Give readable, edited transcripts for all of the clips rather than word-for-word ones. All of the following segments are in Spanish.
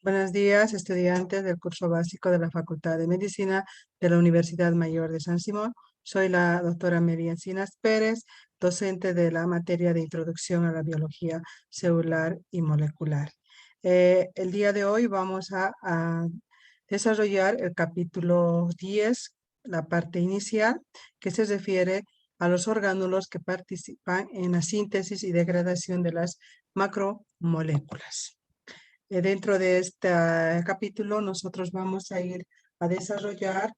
Buenos días, estudiantes del curso básico de la Facultad de Medicina de la Universidad Mayor de San Simón. Soy la doctora Mary Encinas Pérez, docente de la materia de Introducción a la Biología Celular y Molecular. El día de hoy vamos a desarrollar el capítulo 10, la parte inicial, que se refiere a los orgánulos que participan en la síntesis y degradación de las macromoléculas. Dentro de este capítulo nosotros vamos a ir a desarrollar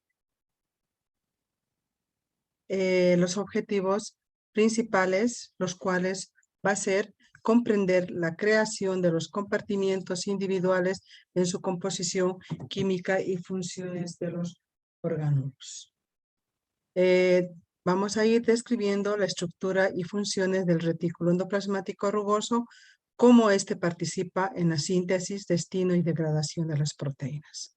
los objetivos principales, los cuales va a ser comprender la creación de los compartimientos individuales en su composición química y funciones de los orgánulos. Vamos a ir describiendo la estructura y funciones del retículo endoplasmático rugoso, cómo éste participa en la síntesis, destino y degradación de las proteínas.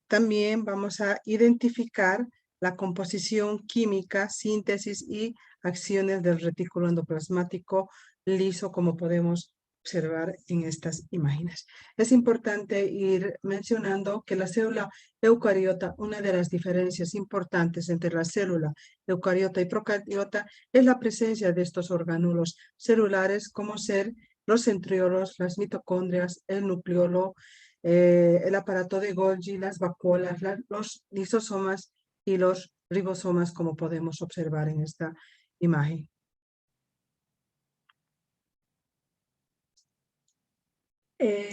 También vamos a identificar la composición química, síntesis y acciones del retículo endoplasmático liso, como podemos observar en estas imágenes. Es importante ir mencionando que la célula eucariota, una de las diferencias importantes entre la célula eucariota y procariota es la presencia de estos orgánulos celulares como ser los centriolos, las mitocondrias, el nucleolo, el aparato de Golgi, las vacuolas, los lisosomas y los ribosomas, como podemos observar en esta imagen.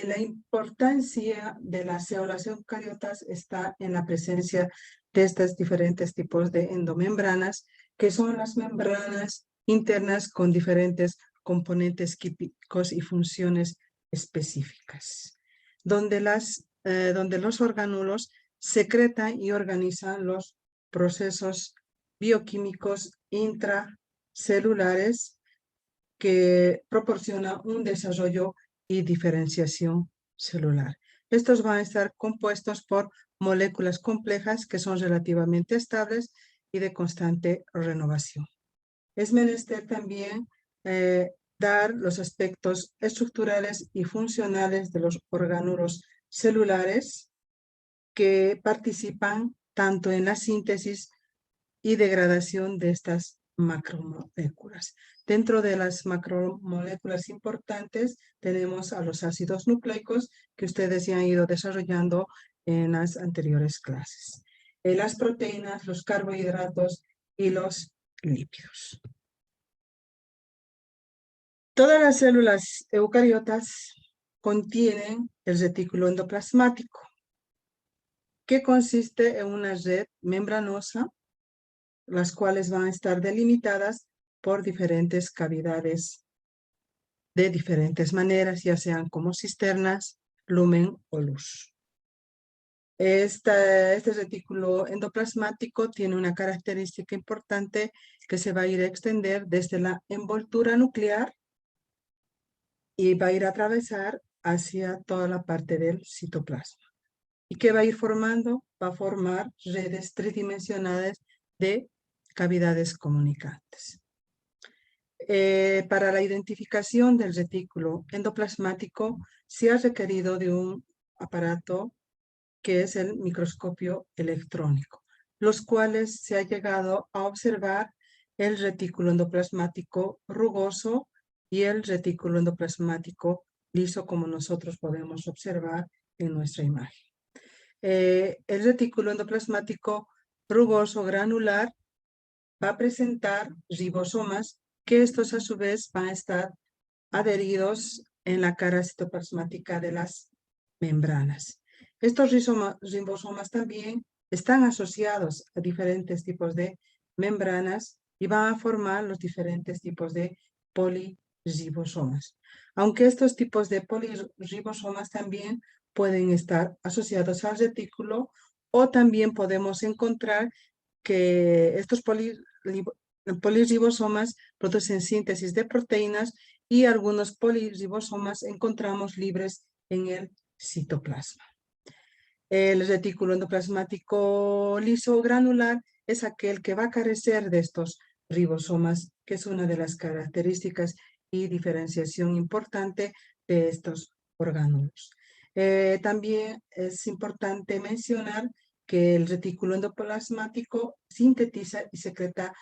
La importancia de las células eucariotas está en la presencia de estos diferentes tipos de endomembranas, que son las membranas internas con diferentes componentes químicos y funciones específicas, donde los orgánulos secretan y organizan los procesos bioquímicos intracelulares que proporciona un desarrollo y diferenciación celular. Estos van a estar compuestos por moléculas complejas que son relativamente estables y de constante renovación. Es menester también dar los aspectos estructurales y funcionales de los orgánulos celulares que participan tanto en la síntesis y degradación de estas macromoléculas. Dentro de las macromoléculas importantes tenemos a los ácidos nucleicos que ustedes ya han ido desarrollando en las anteriores clases. Las proteínas, los carbohidratos y los lípidos. Todas las células eucariotas contienen el retículo endoplasmático, que consiste en una red membranosa, las cuales van a estar delimitadas por diferentes cavidades de diferentes maneras, ya sean como cisternas, lumen o luz. Este retículo endoplasmático tiene una característica importante que se va a ir a extender desde la envoltura nuclear y va a ir a atravesar hacia toda la parte del citoplasma. ¿Y qué va a ir formando? Va a formar redes tridimensionales de cavidades comunicantes. Para la identificación del retículo endoplasmático se ha requerido de un aparato que es el microscopio electrónico, los cuales se ha llegado a observar el retículo endoplasmático rugoso y el retículo endoplasmático liso, como nosotros podemos observar en nuestra imagen. El retículo endoplasmático rugoso granular va a presentar ribosomas que estos a su vez van a estar adheridos en la cara citoplasmática de las membranas. Estos ribosomas también están asociados a diferentes tipos de membranas y van a formar los diferentes tipos de poliribosomas. Aunque estos tipos de poliribosomas también pueden estar asociados al retículo, o también podemos encontrar que estos poliribosomas producen síntesis de proteínas y algunos poliribosomas encontramos libres en el citoplasma. El retículo endoplasmático liso granular es aquel que va a carecer de estos ribosomas, que es una de las características y diferenciación importante de estos orgánulos. También es importante mencionar que el retículo endoplasmático sintetiza y secreta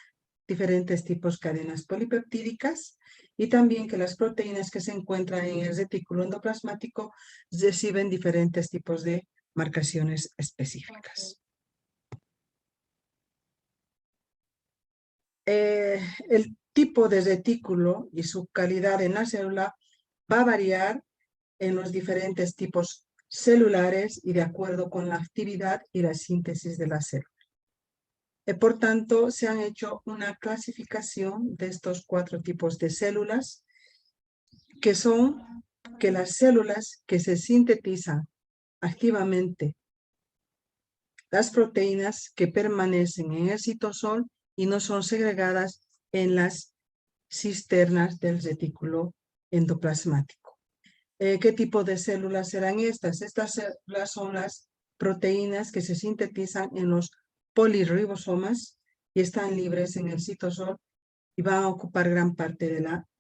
diferentes tipos de cadenas polipeptídicas y también que las proteínas que se encuentran en el retículo endoplasmático reciben diferentes tipos de marcaciones específicas. El tipo de retículo y su calidad en la célula va a variar en los diferentes tipos celulares y de acuerdo con la actividad y la síntesis de la célula. Por tanto, se han hecho una clasificación de estos 4 tipos de células, que son que las células que se sintetizan activamente las proteínas que permanecen en el citosol y no son segregadas en las cisternas del retículo endoplasmático. ¿Qué tipo de células serán estas? Estas células son las proteínas que se sintetizan en los poliribosomas y están libres en el citosol y van a ocupar gran parte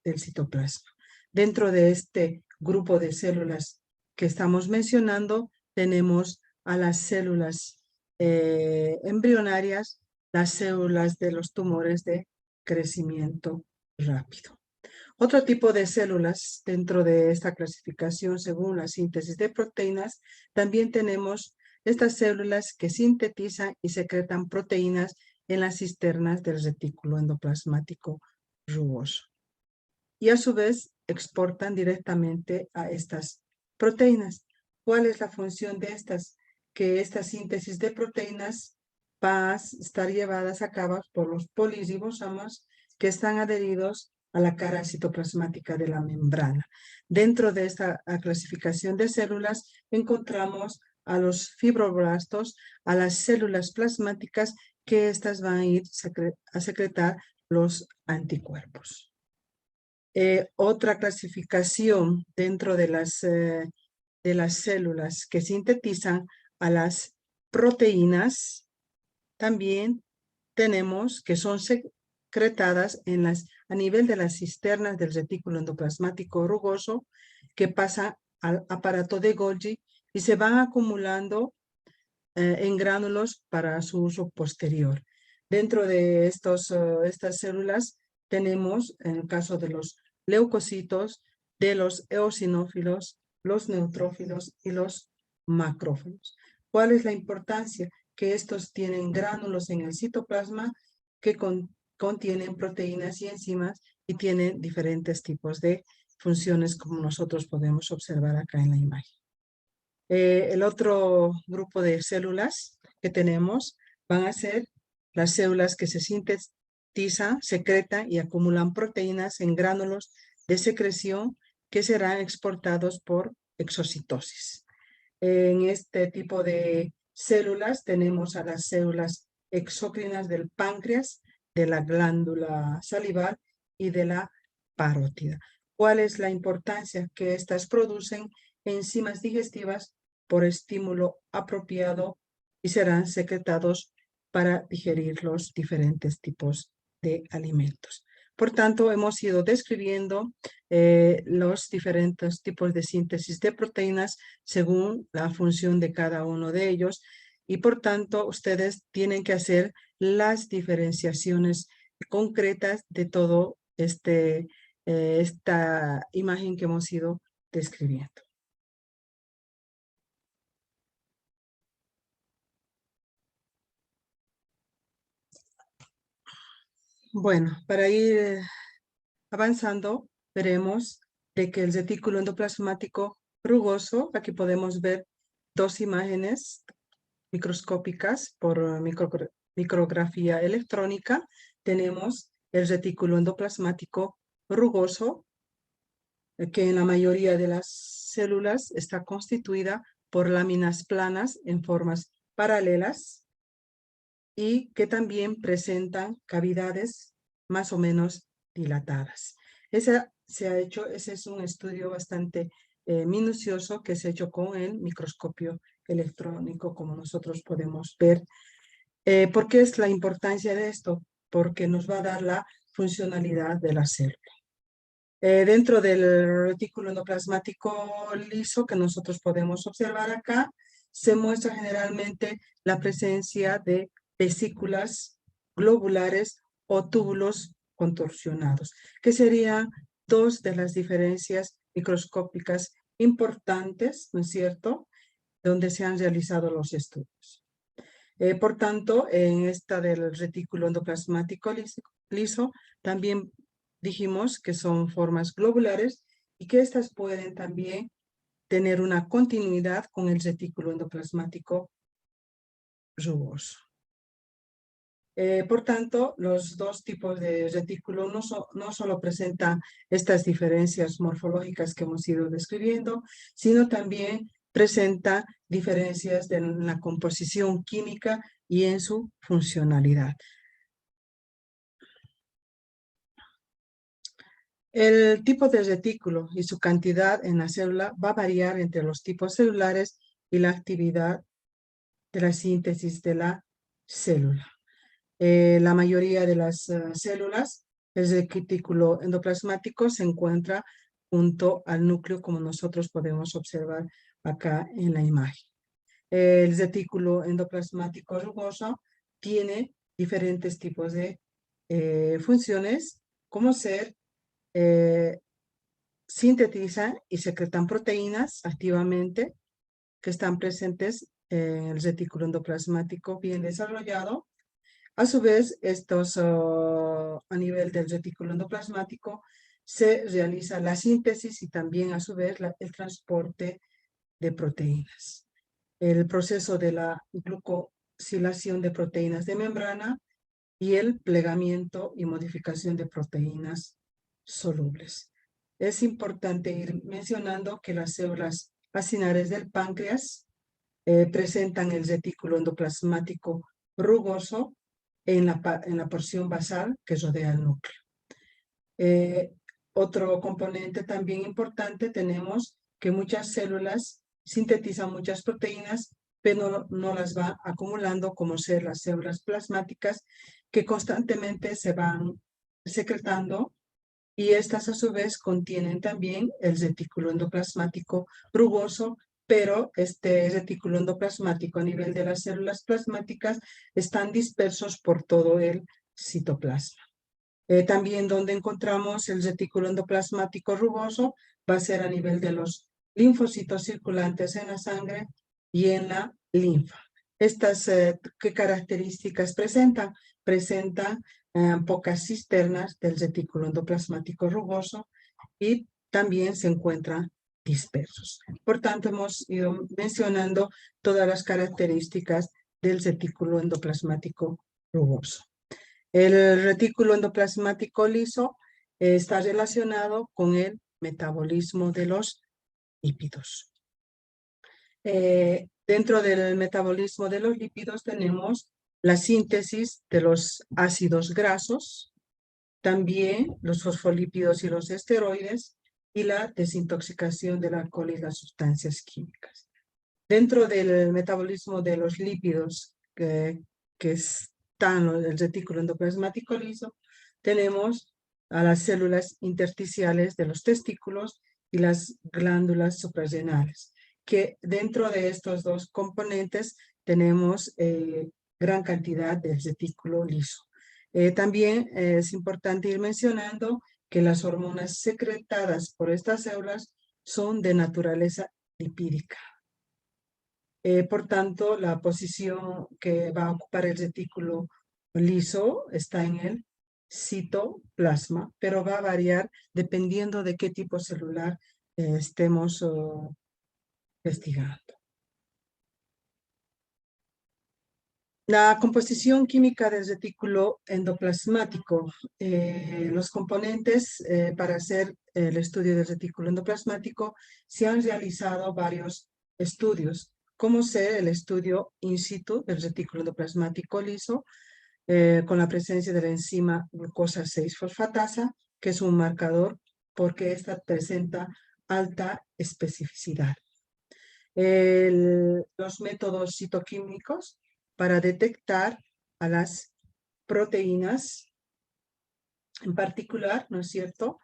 del citoplasma. Dentro de este grupo de células que estamos mencionando, tenemos a las células embrionarias, las células de los tumores de crecimiento rápido. Otro tipo de células dentro de esta clasificación según la síntesis de proteínas, también tenemos estas células que sintetizan y secretan proteínas en las cisternas del retículo endoplasmático rugoso. Y a su vez exportan directamente a estas proteínas. ¿Cuál es la función de estas? Que esta síntesis de proteínas va a estar llevadas a cabo por los poliribosomas que están adheridos a la cara citoplasmática de la membrana. Dentro de esta clasificación de células encontramos a los fibroblastos, a las células plasmáticas, que estas van a ir a secretar los anticuerpos. Otra clasificación dentro de las células que sintetizan a las proteínas, también tenemos que son secretadas a nivel de las cisternas del retículo endoplasmático rugoso, que pasa al aparato de Golgi y se van acumulando en gránulos para su uso posterior. Dentro de estas células tenemos, en el caso de los leucocitos, de los eosinófilos, los neutrófilos y los macrófagos. ¿Cuál es la importancia? Que estos tienen gránulos en el citoplasma que contienen proteínas y enzimas y tienen diferentes tipos de funciones, como nosotros podemos observar acá en la imagen. El otro grupo de células que tenemos van a ser las células que se sintetizan, secretan y acumulan proteínas en gránulos de secreción que serán exportados por exocitosis. En este tipo de células tenemos a las células exócrinas del páncreas, de la glándula salival y de la parótida. ¿Cuál es la importancia? Que estas producen enzimas digestivas por estímulo apropiado y serán secretados para digerir los diferentes tipos de alimentos. Por tanto, hemos ido describiendo los diferentes tipos de síntesis de proteínas según la función de cada uno de ellos y por tanto ustedes tienen que hacer las diferenciaciones concretas de todo esta imagen que hemos ido describiendo. Bueno, para ir avanzando, veremos de que el retículo endoplasmático rugoso, aquí podemos ver 2 imágenes microscópicas por micrografía electrónica. Tenemos el retículo endoplasmático rugoso, que en la mayoría de las células está constituida por láminas planas en formas paralelas y que también presentan cavidades más o menos dilatadas. Ese es un estudio bastante minucioso que se ha hecho con el microscopio electrónico, como nosotros podemos ver. ¿Por qué es la importancia de esto? Porque nos va a dar la funcionalidad de la célula. Dentro del retículo endoplasmático liso que nosotros podemos observar acá, se muestra generalmente la presencia de vesículas globulares o túbulos contorsionados, que serían dos de las diferencias microscópicas importantes, ¿no es cierto?, donde se han realizado los estudios. Por tanto, en esta del retículo endoplasmático liso, también dijimos que son formas globulares y que estas pueden también tener una continuidad con el retículo endoplasmático rugoso. Por tanto, los dos tipos de retículo no solo presentan estas diferencias morfológicas que hemos ido describiendo, sino también presenta diferencias en la composición química y en su funcionalidad. El tipo de retículo y su cantidad en la célula va a variar entre los tipos celulares y la actividad de la síntesis de la célula. La mayoría de las células, el retículo endoplasmático se encuentra junto al núcleo, como nosotros podemos observar acá en la imagen. El retículo endoplasmático rugoso tiene diferentes tipos de funciones, como ser sintetizan y secretan proteínas activamente que están presentes en el retículo endoplasmático bien desarrollado. A su vez, estos a nivel del retículo endoplasmático se realiza la síntesis y también a su vez el transporte de proteínas. El proceso de la glucosilación de proteínas de membrana y el plegamiento y modificación de proteínas solubles. Es importante ir mencionando que las células acinares del páncreas presentan el retículo endoplasmático rugoso en la porción basal que rodea el núcleo. Otro componente también importante, tenemos que muchas células sintetizan muchas proteínas, pero no las va acumulando, como ser las células plasmáticas, que constantemente se van secretando, y estas a su vez contienen también el retículo endoplasmático rugoso, pero este retículo endoplasmático a nivel de las células plasmáticas están dispersos por todo el citoplasma. También donde encontramos el retículo endoplasmático rugoso va a ser a nivel de los linfocitos circulantes en la sangre y en la linfa. Estas, ¿qué características presentan? Presentan pocas cisternas del retículo endoplasmático rugoso y también se encuentran dispersos. Por tanto, hemos ido mencionando todas las características del retículo endoplasmático rugoso. El retículo endoplasmático liso está relacionado con el metabolismo de los lípidos. Dentro del metabolismo de los lípidos tenemos la síntesis de los ácidos grasos, también los fosfolípidos y los esteroides, y la desintoxicación del alcohol y las sustancias químicas. Dentro del metabolismo de los lípidos que están en el retículo endoplasmático liso, tenemos a las células intersticiales de los testículos y las glándulas suprarrenales, que dentro de estos dos componentes tenemos gran cantidad de retículo liso. También es importante ir mencionando que las hormonas secretadas por estas células son de naturaleza lipídica. Por tanto, la posición que va a ocupar el retículo liso está en el citoplasma, pero va a variar dependiendo de qué tipo celular estemos investigando. La composición química del retículo endoplasmático. Los componentes para hacer el estudio del retículo endoplasmático se han realizado varios estudios, como ser el estudio in situ del retículo endoplasmático liso, con la presencia de la enzima glucosa 6-fosfatasa, que es un marcador porque esta presenta alta especificidad. Los métodos citoquímicos para detectar a las proteínas en particular, ¿no es cierto?,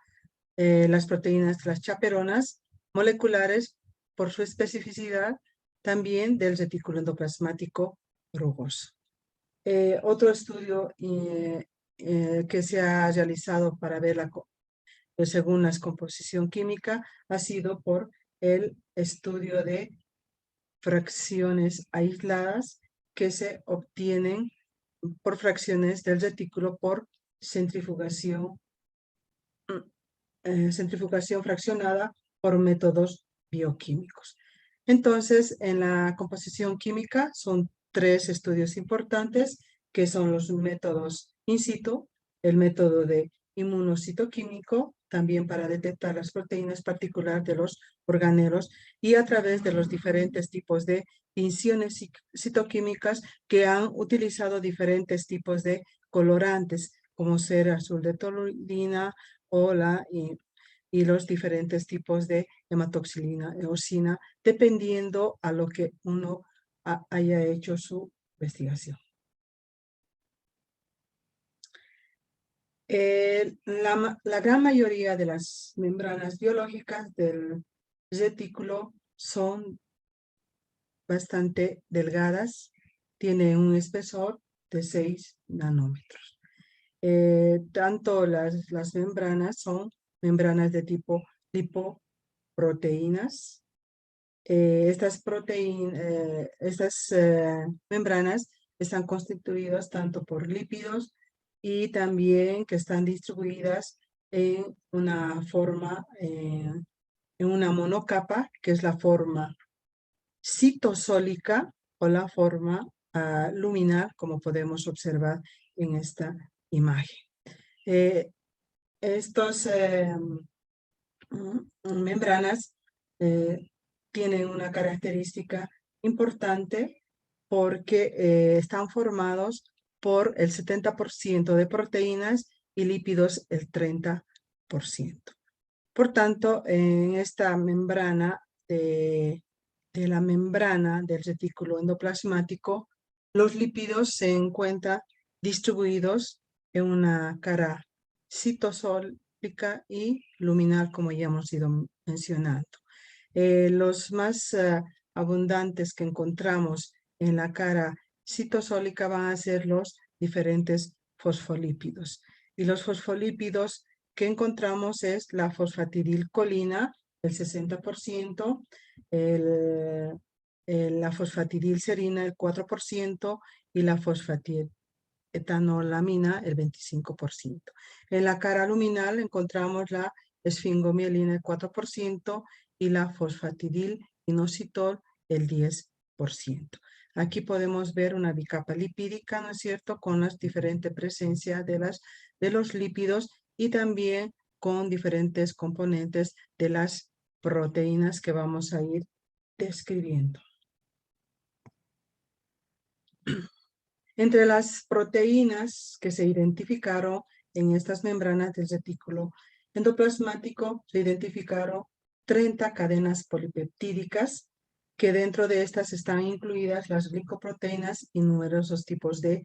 las proteínas, las chaperonas moleculares por su especificidad, también del retículo endoplasmático rugoso. Otro estudio que se ha realizado para ver según la composición química ha sido por el estudio de fracciones aisladas que se obtienen por fracciones del retículo por centrifugación fraccionada por métodos bioquímicos. Entonces, en la composición química son 3 estudios importantes, que son los métodos in situ, el método de inmunocitoquímico, también para detectar las proteínas particulares de los organelos, y a través de los diferentes tipos de tinciones citoquímicas que han utilizado diferentes tipos de colorantes, como ser azul de toluidina o y los diferentes tipos de hematoxilina, eosina, dependiendo a lo que uno haya hecho su investigación. La gran mayoría de las membranas biológicas del retículo son bastante delgadas, tienen un espesor de 6 nanómetros. Tanto las membranas son membranas de tipo lipoproteínas. Estas membranas están constituidas tanto por lípidos y también que están distribuidas en una forma, en una monocapa, que es la forma citosólica o la forma luminal, como podemos observar en esta imagen. Estas membranas tienen una característica importante porque están formados por el 70% de proteínas y lípidos el 30%. Por tanto, en esta membrana de la membrana del retículo endoplasmático, los lípidos se encuentran distribuidos en una cara citosólica y luminal, como ya hemos ido mencionando. Los más abundantes que encontramos en la cara citosólica van a ser los diferentes fosfolípidos. Y los fosfolípidos que encontramos es la fosfatidilcolina, el 60%, la fosfatidilserina, el 4%, y la fosfatidetanolamina, el 25%. En la cara luminal encontramos la esfingomielina, el 4%, y la fosfatidilinositol, el 10%. Aquí podemos ver una bicapa lipídica, ¿no es cierto?, con la diferente presencia de los lípidos y también con diferentes componentes de las proteínas que vamos a ir describiendo. Entre las proteínas que se identificaron en estas membranas del retículo endoplasmático, se identificaron 30 cadenas polipeptídicas, que dentro de estas están incluidas las glicoproteínas y numerosos tipos de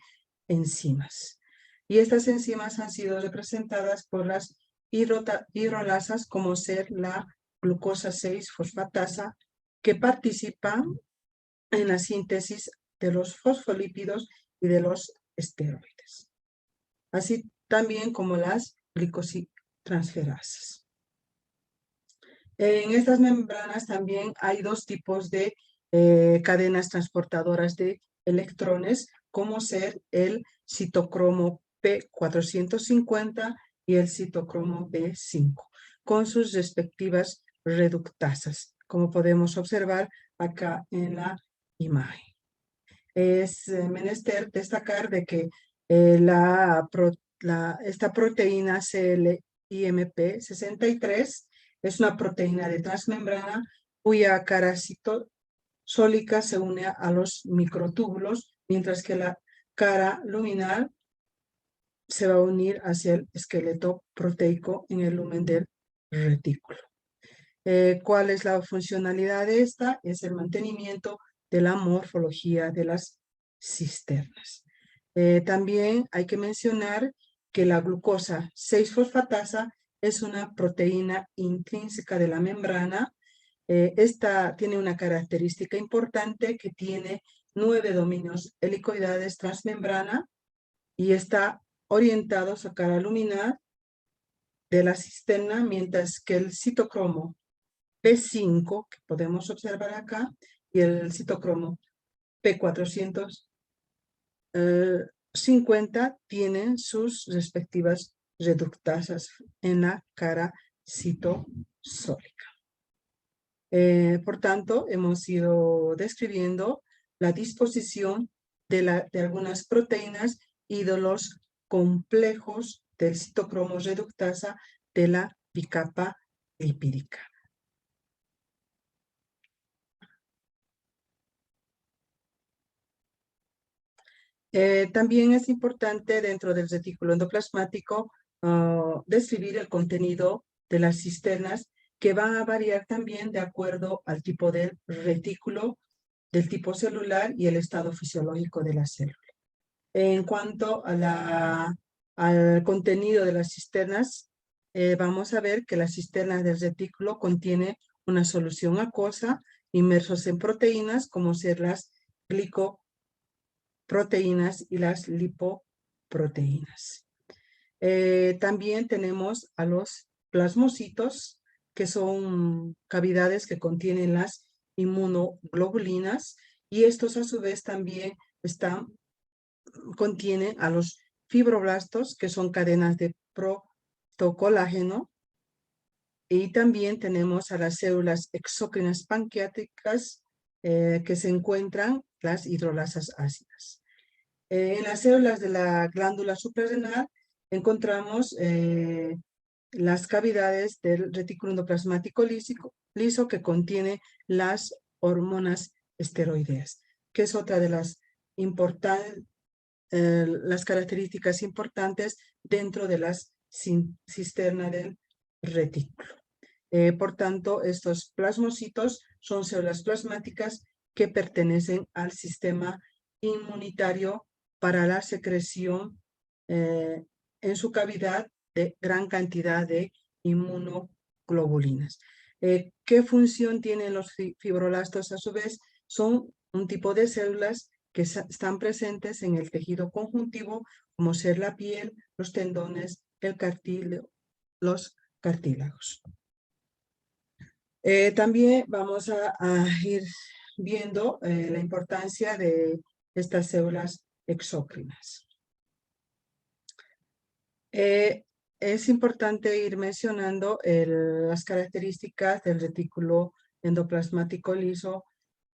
enzimas. Y estas enzimas han sido representadas por las hidrolasas, como ser la glucosa 6-fosfatasa, que participan en la síntesis de los fosfolípidos y de los esteroides, así también como las glicositransferasas. En estas membranas también hay 2 tipos de cadenas transportadoras de electrones, como ser el citocromo P450 y el citocromo B5, con sus respectivas reductasas, como podemos observar acá en la imagen. Es menester destacar de que esta proteína CLIMP63 es una proteína de transmembrana cuya cara citosólica se une a los microtúbulos, mientras que la cara luminal se va a unir hacia el esqueleto proteico en el lumen del retículo. ¿Cuál es la funcionalidad de esta? Es el mantenimiento de la morfología de las cisternas. También hay que mencionar que la glucosa 6-fosfatasa es una proteína intrínseca de la membrana. Esta tiene una característica importante que tiene 9 dominios helicoidales transmembrana y está orientado a cara luminar de la cisterna, mientras que el citocromo P5, que podemos observar acá, y el citocromo P450 tienen sus respectivas reductasas en la cara citosólica. Por tanto, hemos ido describiendo la disposición de algunas proteínas y de los complejos del citocromo reductasa de la bicapa lipídica. También es importante dentro del retículo endoplasmático describir el contenido de las cisternas, que van a variar también de acuerdo al tipo del retículo, del tipo celular y el estado fisiológico de la célula. En cuanto a al contenido de las cisternas, vamos a ver que las cisternas del retículo contienen una solución acuosa inmersos en proteínas como ser las glicoproteínas y las lipoproteínas. También tenemos a los plasmocitos, que son cavidades que contienen las inmunoglobulinas, y estos a su vez también contienen a los fibroblastos, que son cadenas de protocolágeno, y también tenemos a las células exócrinas pancreáticas, que se encuentran las hidrolasas ácidas. En las células de la glándula suprarrenal encontramos las cavidades del retículo endoplasmático liso, que contiene las hormonas esteroideas, que es otra de las las características importantes dentro de las cisterna del retículo. Por tanto, estos plasmocitos son células plasmáticas que pertenecen al sistema inmunitario para la secreción en su cavidad de gran cantidad de inmunoglobulinas. ¿Qué función tienen los fibroblastos a su vez? Son un tipo de células que están presentes en el tejido conjuntivo, como ser la piel, los tendones, el cartílago, los cartílagos. También vamos a ir viendo la importancia de estas células exócrinas. Es importante ir mencionando las características del retículo endoplasmático liso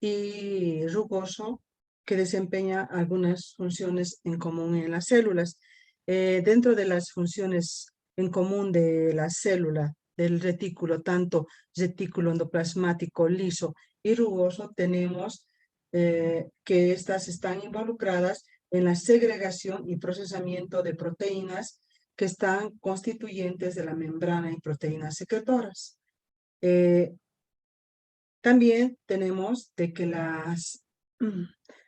y rugoso, que desempeña algunas funciones en común en las células. Dentro de las funciones en común de la célula del retículo, tanto retículo endoplasmático liso y rugoso, tenemos que estas están involucradas en la segregación y procesamiento de proteínas que están constituyentes de la membrana y proteínas secretoras. También tenemos de que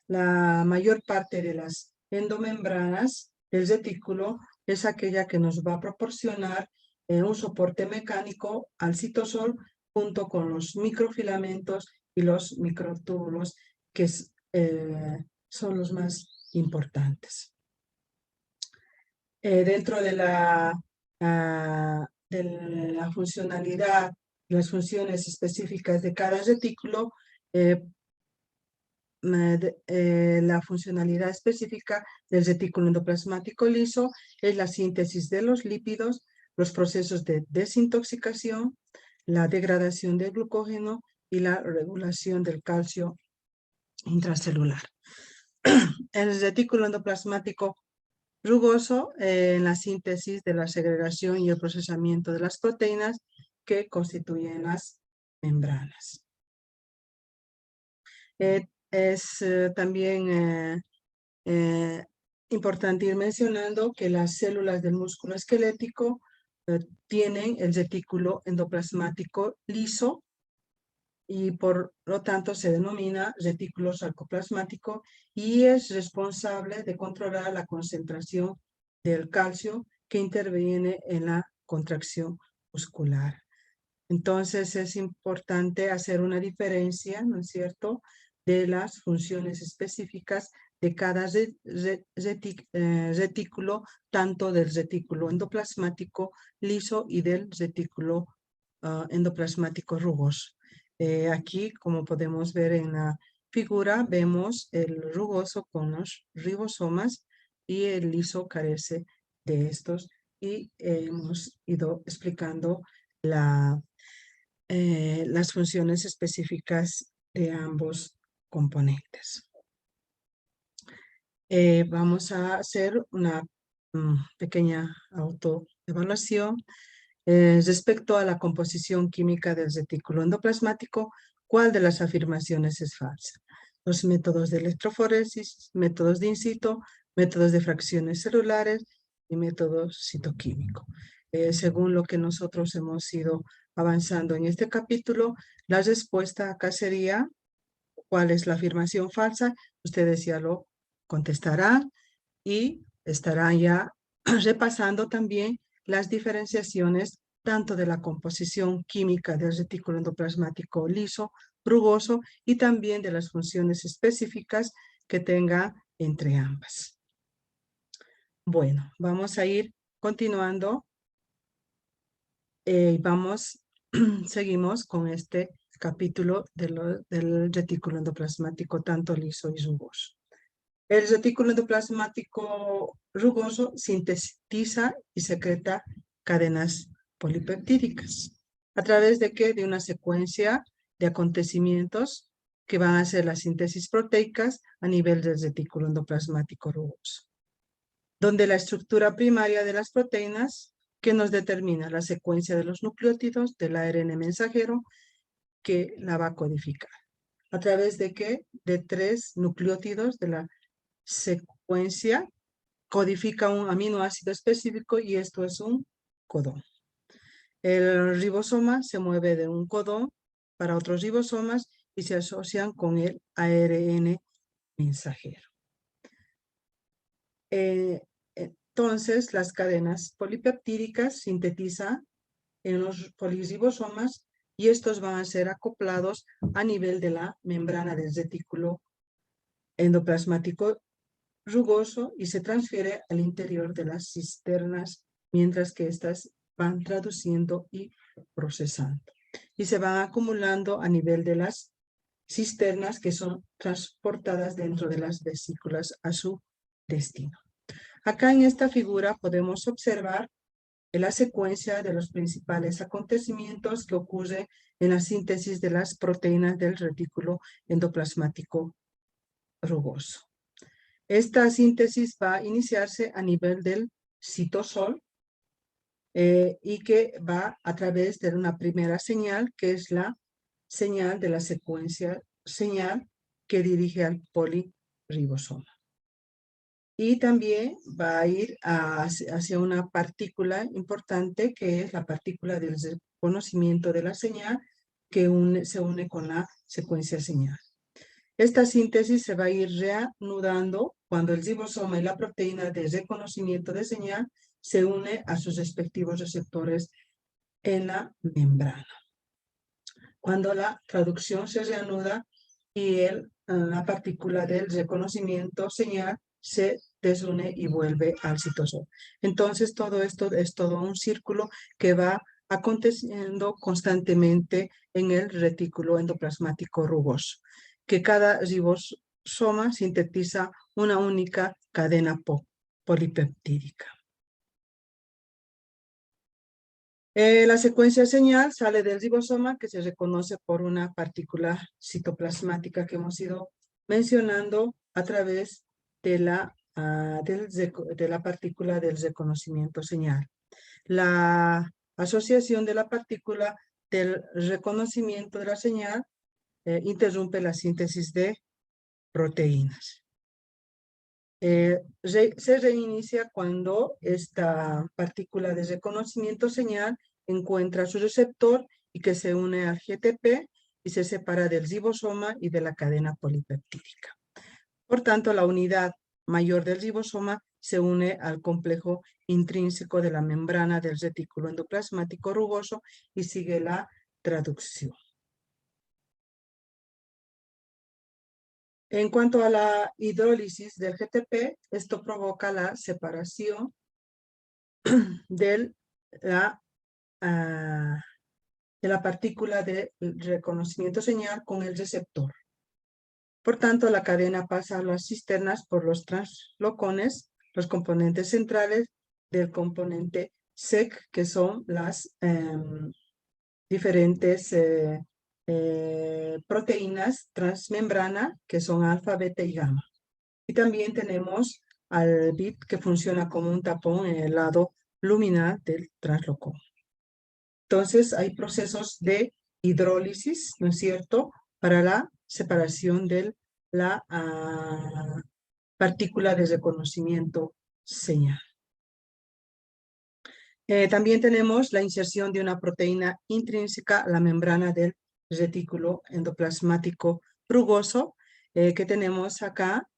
la mayor parte de las endomembranas del retículo es aquella que nos va a proporcionar un soporte mecánico al citosol, junto con los microfilamentos y los microtúbulos, que son los más importantes. Dentro de la funcionalidad, las funciones específicas de cada retículo, la funcionalidad específica del retículo endoplasmático liso es la síntesis de los lípidos, los procesos de desintoxicación, la degradación del glucógeno y la regulación del calcio intracelular. El retículo endoplasmático rugoso en la síntesis de la segregación y el procesamiento de las proteínas que constituyen las membranas. Es también importante ir mencionando que las células del músculo esquelético tienen el retículo endoplasmático liso, y por lo tanto se denomina retículo sarcoplasmático, y es responsable de controlar la concentración del calcio que interviene en la contracción muscular. Entonces es importante hacer una diferencia, ¿no es cierto?, de las funciones específicas de cada retículo, tanto del retículo endoplasmático liso y del retículo endoplasmático rugoso. Aquí, como podemos ver en la figura, vemos el rugoso con los ribosomas y el liso carece de estos, y hemos ido explicando las funciones específicas de ambos componentes. Vamos a hacer una pequeña autoevaluación respecto a la composición química del retículo endoplasmático. ¿Cuál de las afirmaciones es falsa? Los métodos de electroforesis, métodos de in situ, métodos de fracciones celulares y métodos citoquímicos. Según lo que nosotros hemos ido avanzando en este capítulo, la respuesta acá sería: ¿cuál es la afirmación falsa? Ustedes ya lo contestarán y estarán ya repasando también las diferenciaciones tanto de la composición química del retículo endoplasmático liso, rugoso, y también de las funciones específicas que tenga entre ambas. Bueno, vamos a ir continuando. Seguimos con este capítulo del retículo endoplasmático tanto liso y rugoso. El retículo endoplasmático rugoso sintetiza y secreta cadenas polipeptídicas. ¿A través de qué? De una secuencia de acontecimientos que van a ser las síntesis proteicas a nivel del retículo endoplasmático rugoso, donde la estructura primaria de las proteínas que nos determina la secuencia de los nucleótidos del ARN mensajero que la va a codificar. ¿A través de qué? De 3 nucleótidos de la secuencia codifica un aminoácido específico y esto es un codón. El ribosoma se mueve de un codón para otros ribosomas y se asocian con el ARN mensajero. Entonces, las cadenas polipeptídicas sintetizan en los poliribosomas y estos van a ser acoplados a nivel de la membrana del retículo endoplasmático rugoso y se transfiere al interior de las cisternas, mientras que estas van traduciendo y procesando. Y se van acumulando a nivel de las cisternas que son transportadas dentro de las vesículas a su destino. Acá en esta figura podemos observar la secuencia de los principales acontecimientos que ocurre en la síntesis de las proteínas del retículo endoplasmático rugoso. Esta síntesis va a iniciarse a nivel del citosol y que va a través de una primera señal, que es la señal de la secuencia señal que dirige al polirribosoma. Y también va a ir hacia una partícula importante, que es la partícula del reconocimiento de la señal, que se une con la secuencia señal. Esta síntesis se va a ir reanudando cuando el ribosoma y la proteína de reconocimiento de señal se une a sus respectivos receptores en la membrana. Cuando la traducción se reanuda y la partícula del reconocimiento señal se desune y vuelve al citosol. Entonces todo esto es todo un círculo que va aconteciendo constantemente en el retículo endoplasmático rugoso, que cada ribosoma sintetiza una única cadena polipeptídica. La secuencia señal sale del ribosoma, que se reconoce por una partícula citoplasmática que hemos ido mencionando a través de la partícula del reconocimiento señal. La asociación de la partícula del reconocimiento de la señal interrumpe la síntesis de proteínas. Se reinicia cuando esta partícula de reconocimiento señal encuentra su receptor y que se une al GTP y se separa del ribosoma y de la cadena polipeptídica. Por tanto, la unidad mayor del ribosoma se une al complejo intrínseco de la membrana del retículo endoplasmático rugoso y sigue la traducción. En cuanto a la hidrólisis del GTP, esto provoca la separación de la partícula de reconocimiento señal con el receptor. Por tanto, la cadena pasa a las cisternas por los translocones, los componentes centrales del componente SEC, que son las diferentes proteínas transmembrana, que son alfa, beta y gamma. Y también tenemos al bit, que funciona como un tapón en el lado luminal del translocón. Entonces, hay procesos de hidrólisis, ¿no es cierto?, para la separación de la partícula de reconocimiento señal. También tenemos la inserción de una proteína intrínseca a la membrana del retículo endoplasmático rugoso, que tenemos acá,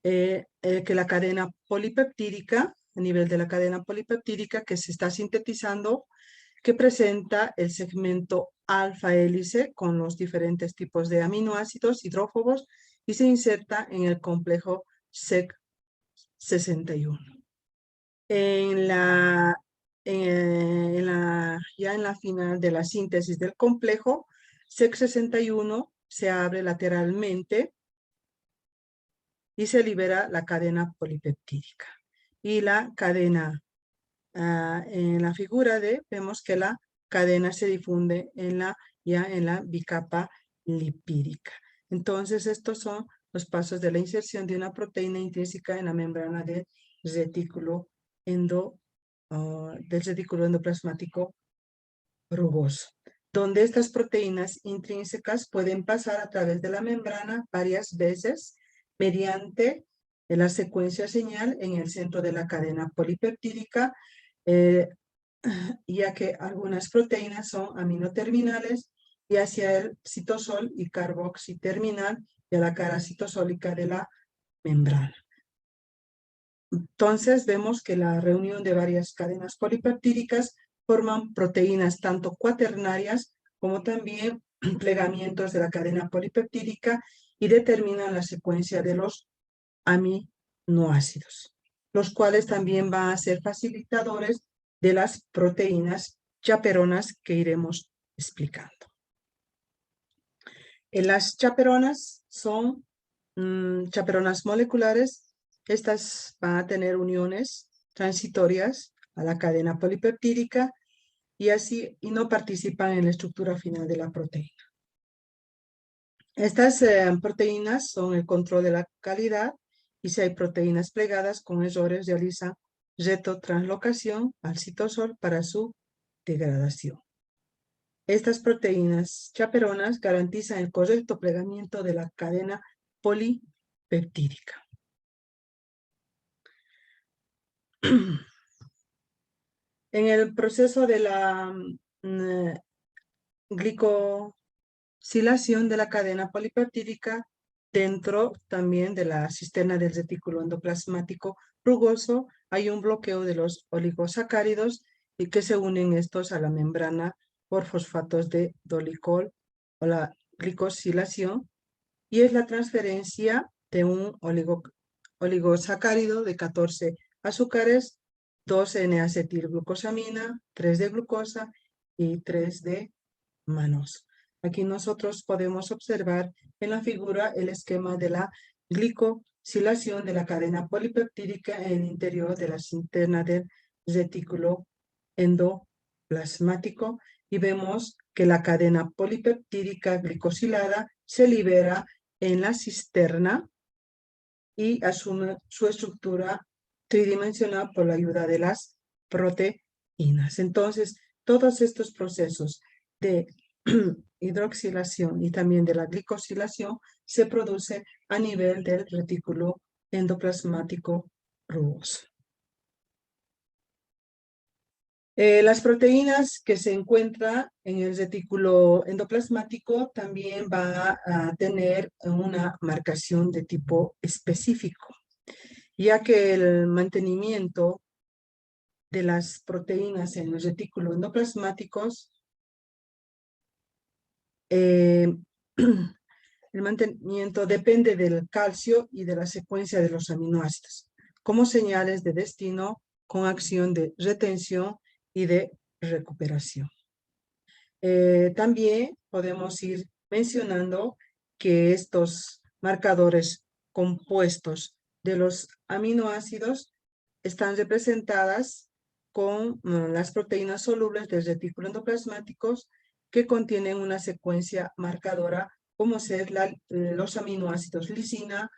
que la cadena polipeptídica, a nivel de la cadena polipeptídica que se está sintetizando, que presenta el segmento alfa hélice con los diferentes tipos de aminoácidos hidrófobos y se inserta en el complejo SEC61. Ya en la final de la síntesis del complejo, SEC61 se abre lateralmente y se libera la cadena polipeptídica. Y la cadena, en la figura D, vemos que la cadena se difunde ya en la bicapa lipídica. Entonces, estos son los pasos de la inserción de una proteína intrínseca en la membrana del retículo endoplasmático rugoso, donde estas proteínas intrínsecas pueden pasar a través de la membrana varias veces mediante la secuencia señal en el centro de la cadena polipeptídica, ya que algunas proteínas son aminoterminales y hacia el citosol y carboxiterminal y a la cara citosólica de la membrana. Entonces vemos que la reunión de varias cadenas polipeptídicas forman proteínas tanto cuaternarias como también plegamientos de la cadena polipeptídica y determinan la secuencia de los aminoácidos, los cuales también van a ser facilitadores de las proteínas chaperonas que iremos explicando. Las chaperonas son chaperonas moleculares. Estas van a tener uniones transitorias a la cadena polipeptídica y no participan en la estructura final de la proteína. Estas proteínas son el control de la calidad y si hay proteínas plegadas con errores realizan retrotranslocación al citosol para su degradación. Estas proteínas chaperonas garantizan el correcto plegamiento de la cadena polipeptídica. En el proceso de la glicosilación de la cadena polipeptídica, dentro también de la cisterna del retículo endoplasmático rugoso, hay un bloqueo de los oligosacáridos y que se unen estos a la membrana por fosfatos de dolicol o la glicosilación, y es la transferencia de un oligosacárido de 14 azúcares, 2 N-acetilglucosamina, 3 de glucosa y 3 de manosa. Aquí nosotros podemos observar en la figura el esquema de la glicosilación de la cadena polipeptídica en el interior de la cisterna del retículo endoplasmático y vemos que la cadena polipeptídica glicosilada se libera en la cisterna y asume su estructura tridimensional por la ayuda de las proteínas. Entonces, todos estos procesos de hidroxilación y también de la glicosilación se produce a nivel del retículo endoplasmático rugoso. Las proteínas que se encuentran en el retículo endoplasmático también van a tener una marcación de tipo específico. ya que el mantenimiento de las proteínas en los retículos endoplasmáticos el mantenimiento depende del calcio y de la secuencia de los aminoácidos, como señales de destino con acción de retención y de recuperación. También podemos ir mencionando que estos marcadores compuestos de los aminoácidos están representadas con las proteínas solubles del retículo endoplasmático que contienen una secuencia marcadora como ser los aminoácidos lisina,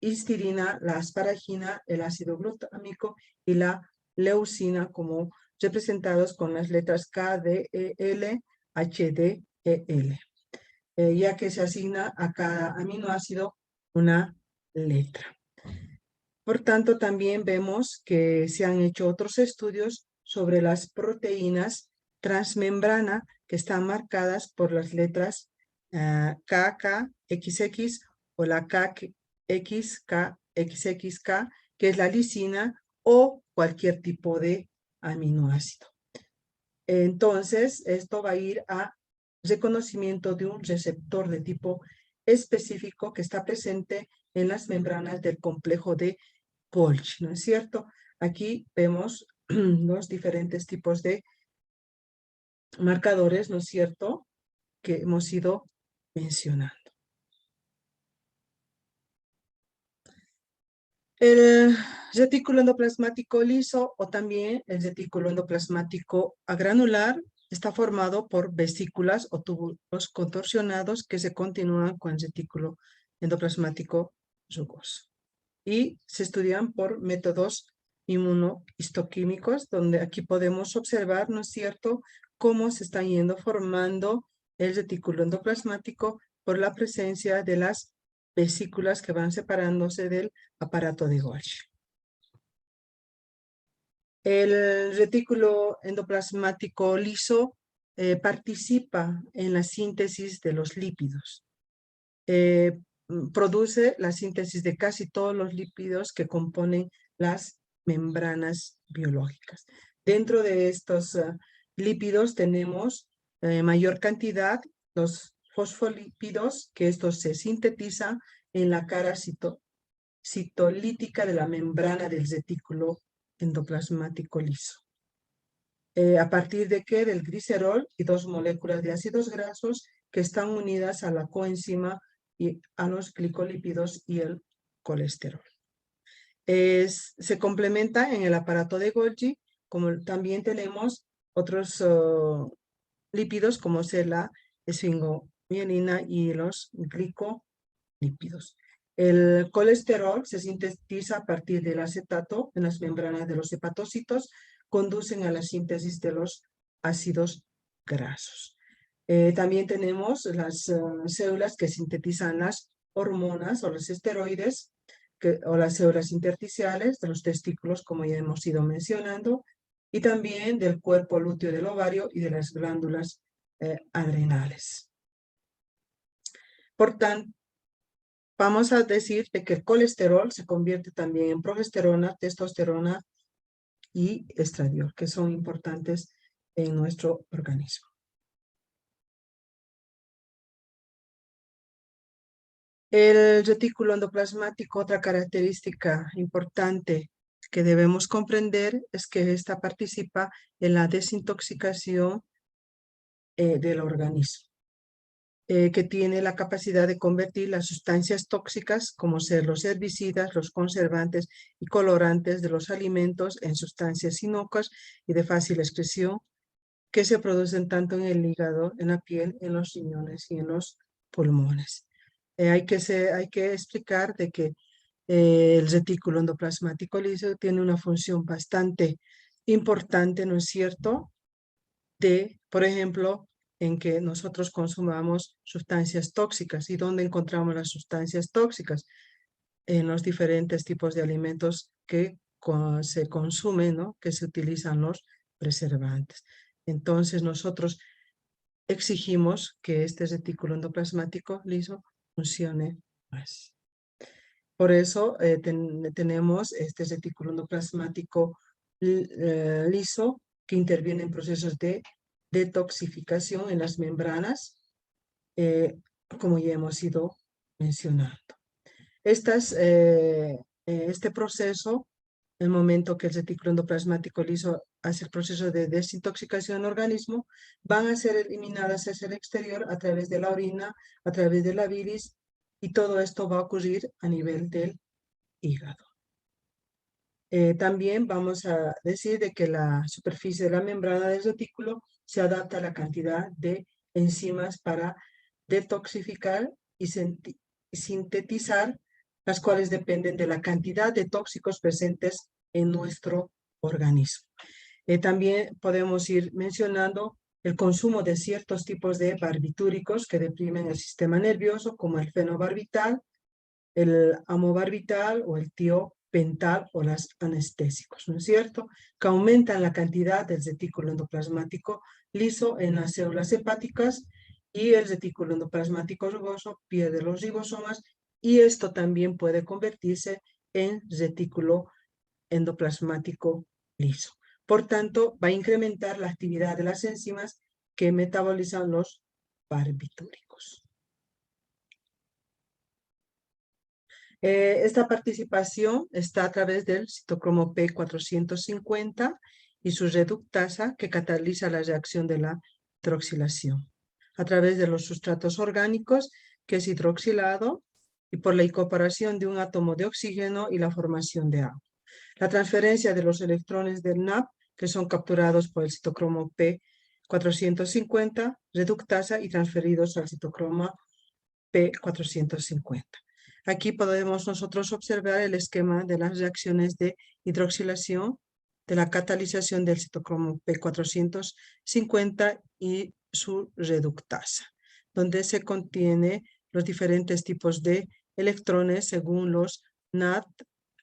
histidina, la asparagina, el ácido glutámico y la leucina, como representados con las letras K, D, E, L, H, D, E, L, ya que se asigna a cada aminoácido una letra. Por tanto, también vemos que se han hecho otros estudios sobre las proteínas transmembrana que están marcadas por las letras KK, XX o la KXK, XXK, que es la lisina o cualquier tipo de aminoácido. Entonces, esto va a ir a reconocimiento de un receptor de tipo específico que está presente en las membranas del complejo de Golgi, ¿no es cierto? Aquí vemos los diferentes tipos de marcadores, ¿no es cierto?, que hemos ido mencionando. El retículo endoplasmático liso o también el retículo endoplasmático agranular está formado por vesículas o túbulos contorsionados que se continúan con el retículo endoplasmático rugoso. Y se estudian por métodos inmunohistoquímicos, donde aquí podemos observar, ¿no es cierto?, cómo se está yendo formando el retículo endoplasmático por la presencia de las vesículas que van separándose del aparato de Golgi. El retículo endoplasmático liso participa en la síntesis de los lípidos. Produce la síntesis de casi todos los lípidos que componen las membranas biológicas. Dentro de estos lípidos tenemos mayor cantidad los fosfolípidos, que estos se sintetizan en la cara citolítica de la membrana del retículo endoplasmático liso. ¿A partir de qué? Del glicerol y dos moléculas de ácidos grasos que están unidas a la coenzima y a los glicolípidos y el colesterol. Se complementa en el aparato de Golgi, como también tenemos otros lípidos como ser la esfingomielina y los glicolípidos. El colesterol se sintetiza a partir del acetato en las membranas de los hepatocitos, conducen a la síntesis de los ácidos grasos. También tenemos las células que sintetizan las hormonas o los esteroides o las células intersticiales de los testículos, como ya hemos ido mencionando, y también del cuerpo lúteo del ovario y de las glándulas adrenales. Por tanto, vamos a decir que el colesterol se convierte también en progesterona, testosterona y estradiol, que son importantes en nuestro organismo. El retículo endoplasmático, otra característica importante que debemos comprender es que ésta participa en la desintoxicación del organismo, que tiene la capacidad de convertir las sustancias tóxicas, como ser los herbicidas, los conservantes y colorantes de los alimentos, en sustancias inocuas y de fácil excreción, que se producen tanto en el hígado, en la piel, en los riñones y en los pulmones. Hay que explicar de que el retículo endoplasmático liso tiene una función bastante importante, ¿no es cierto?, de, por ejemplo, en que nosotros consumamos sustancias tóxicas. ¿Y dónde encontramos las sustancias tóxicas? En los diferentes tipos de alimentos que se consumen, ¿no?, que se utilizan los preservantes. Entonces nosotros exigimos que este retículo endoplasmático liso funcione más. Por eso tenemos este retículo endoplasmático liso que interviene en procesos de detoxificación en las membranas, como ya hemos ido mencionando. Este proceso, el momento que el retículo endoplasmático liso hace el proceso de desintoxicación del organismo, van a ser eliminadas hacia el exterior a través de la orina, a través de la bilis, y todo esto va a ocurrir a nivel del hígado. También vamos a decir de que la superficie de la membrana del retículo se adapta a la cantidad de enzimas para detoxificar y sintetizar, las cuales dependen de la cantidad de tóxicos presentes en nuestro organismo. También podemos ir mencionando el consumo de ciertos tipos de barbitúricos que deprimen el sistema nervioso, como el fenobarbital, el amobarbital o el tiopental o los anestésicos, ¿no es cierto? Que aumentan la cantidad del retículo endoplasmático liso en las células hepáticas, y el retículo endoplasmático rugoso pierde los ribosomas, y esto también puede convertirse en retículo endoplasmático liso. Por tanto, va a incrementar la actividad de las enzimas que metabolizan los barbitúricos. Esta participación está a través del citocromo P450 y su reductasa, que cataliza la reacción de la hidroxilación a través de los sustratos orgánicos, que es hidroxilado, y por la incorporación de un átomo de oxígeno y la formación de agua. La transferencia de los electrones del NAP, que son capturados por el citocromo P450, reductasa y transferidos al citocromo P450. Aquí podemos nosotros observar el esquema de las reacciones de hidroxilación, de la catalización del citocromo P450 y su reductasa, donde se contiene los diferentes tipos de electrones según los NAD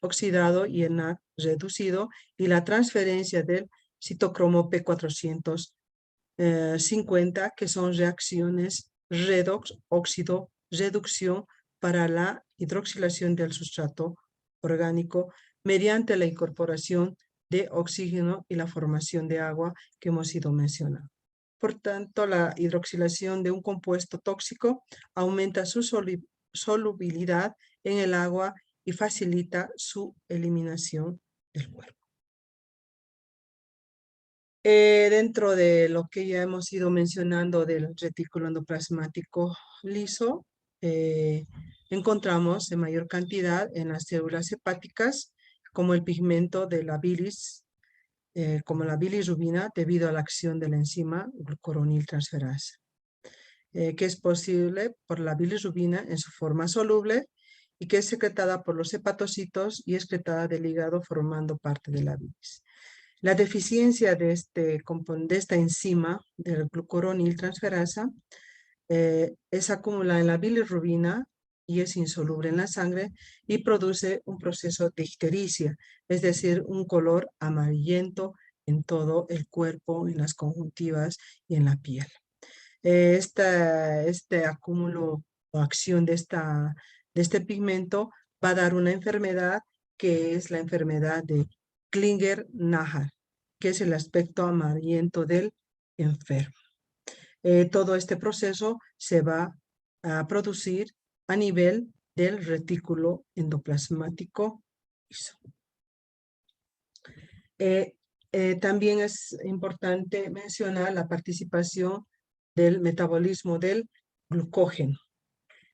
oxidado y el NAD reducido, y la transferencia del citocromo P450, que son reacciones redox, óxido, reducción para la hidroxilación del sustrato orgánico mediante la incorporación de oxígeno y la formación de agua que hemos ido mencionando. Por tanto, la hidroxilación de un compuesto tóxico aumenta su solubilidad en el agua y facilita su eliminación del cuerpo. Dentro de lo que ya hemos ido mencionando del retículo endoplasmático liso, encontramos en mayor cantidad en las células hepáticas, como el pigmento de la bilis, como la bilirrubina, debido a la acción de la enzima glucuroniltransferasa, que es posible por la bilirrubina en su forma soluble y que es secretada por los hepatocitos y excretada del hígado formando parte de la bilis. La deficiencia de esta enzima del glucuroniltransferasa es acumulada en la bilirrubina y es insoluble en la sangre y produce un proceso de ictericia, es decir, un color amarillento en todo el cuerpo, en las conjuntivas y en la piel. Este acúmulo o acción de este pigmento va a dar una enfermedad que es la enfermedad de Klinger-Nahar, que es el aspecto amarillento del enfermo. Todo este proceso se va a producir a nivel del retículo endoplasmático liso. También es importante mencionar la participación del metabolismo del glucógeno,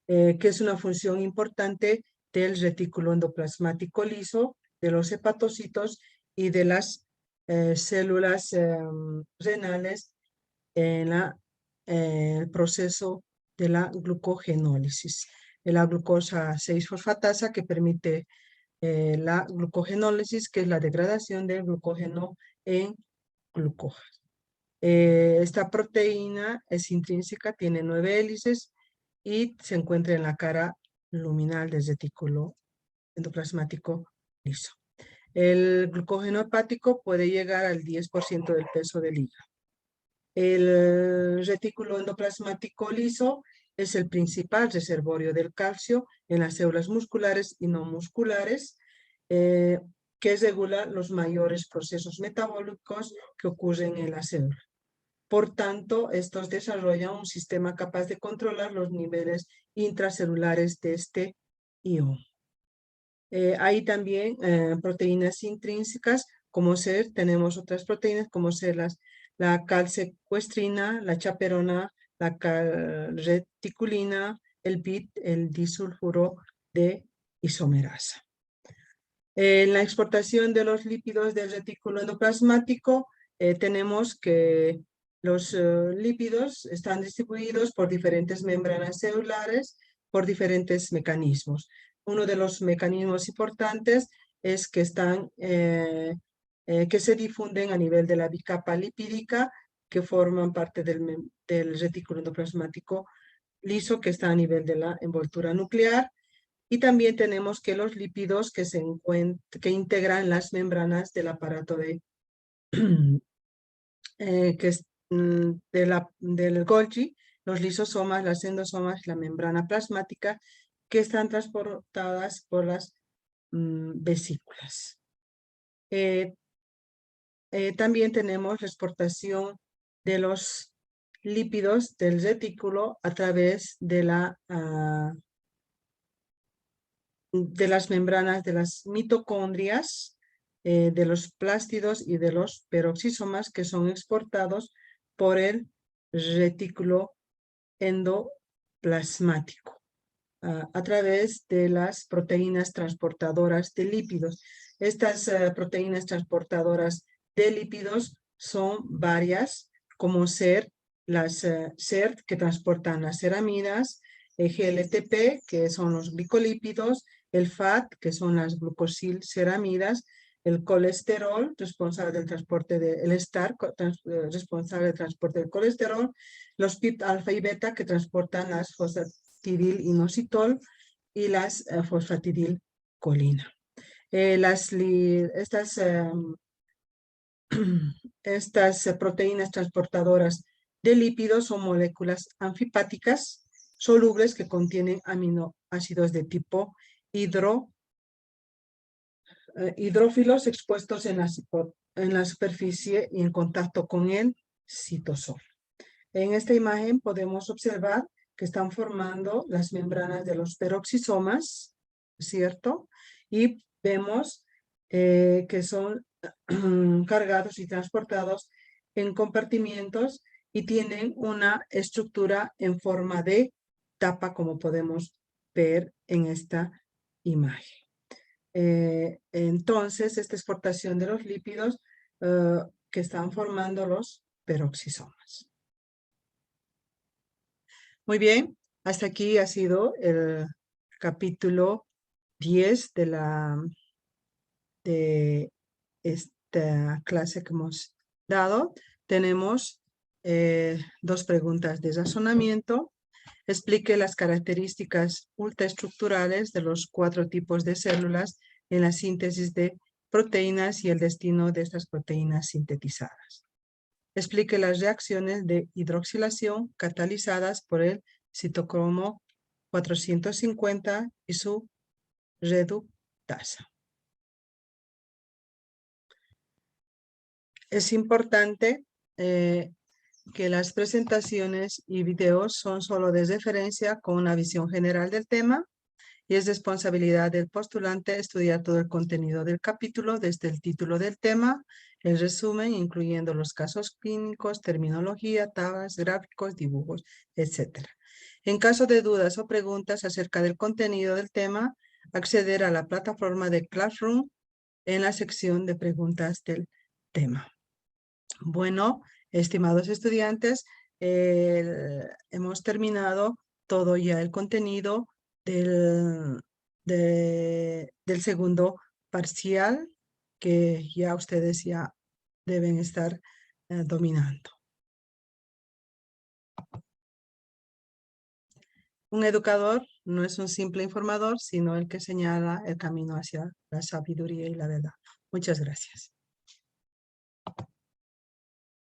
que es una función importante del retículo endoplasmático liso, de los hepatocitos y de las células renales en el proceso de la glucogenólisis. La glucosa 6-fosfatasa, que permite la glucogenólisis, que es la degradación del glucógeno en glucosa. Esta proteína es intrínseca, tiene 9 hélices y se encuentra en la cara luminal del retículo endoplasmático liso. El glucógeno hepático puede llegar al 10% del peso del hígado. El retículo endoplasmático liso es el principal reservorio del calcio en las células musculares y no musculares, que regula los mayores procesos metabólicos que ocurren en la célula. Por tanto, estos desarrollan un sistema capaz de controlar los niveles intracelulares de este ion. Hay también proteínas intrínsecas, tenemos otras proteínas como ser la calsecuestrina, la chaperona, la calreticulina, el BIT, el disulfuro de isomerasa. En la exportación de los lípidos del retículo endoplasmático, tenemos que los lípidos están distribuidos por diferentes membranas celulares, por diferentes mecanismos. Uno de los mecanismos importantes es que que se difunden a nivel de la bicapa lipídica, que forman parte del retículo endoplasmático liso, que está a nivel de la envoltura nuclear. Y también tenemos que los lípidos que integran las membranas del aparato del Golgi, los lisosomas, las endosomas, la membrana plasmática, que están transportadas por las vesículas. También tenemos la exportación de los lípidos del retículo a través de las membranas de las mitocondrias, de los plástidos y de los peroxisomas, que son exportados por el retículo endoplasmático a través de las proteínas transportadoras de lípidos. Estas proteínas transportadoras de lípidos son varias, como las CERT, que transportan las ceramidas, GLTP, que son los glicolípidos, el FAT, que son las glucosilceramidas, el colesterol, responsable del transporte el STAR, responsable del transporte del colesterol, los PIP alfa y beta, que transportan las fosfatidil-inositol y las fosfatidilcolina. Estas proteínas transportadoras de lípidos son moléculas anfipáticas solubles que contienen aminoácidos de tipo hidrófilos expuestos en la superficie y en contacto con el citosol. En esta imagen podemos observar que están formando las membranas de los peroxisomas, ¿cierto? Y vemos que son cargados y transportados en compartimientos y tienen una estructura en forma de tapa, como podemos ver en esta imagen. Entonces, esta exportación de los lípidos que están formando los peroxisomas. Muy bien, hasta aquí ha sido el capítulo 10 de esta clase que hemos dado. Tenemos dos preguntas de razonamiento. Explique las características ultraestructurales de los 4 tipos de células en la síntesis de proteínas y el destino de estas proteínas sintetizadas. Explique las reacciones de hidroxilación catalizadas por el citocromo 450 y su reductasa. Es importante que las presentaciones y videos son solo de referencia con una visión general del tema y es responsabilidad del postulante estudiar todo el contenido del capítulo desde el título del tema, el resumen, incluyendo los casos clínicos, terminología, tablas, gráficos, dibujos, etc. En caso de dudas o preguntas acerca del contenido del tema, acceder a la plataforma de Classroom en la sección de preguntas del tema. Bueno, estimados estudiantes, hemos terminado todo ya el contenido del segundo parcial que ya ustedes ya deben estar dominando. Un educador no es un simple informador, sino el que señala el camino hacia la sabiduría y la verdad. Muchas gracias.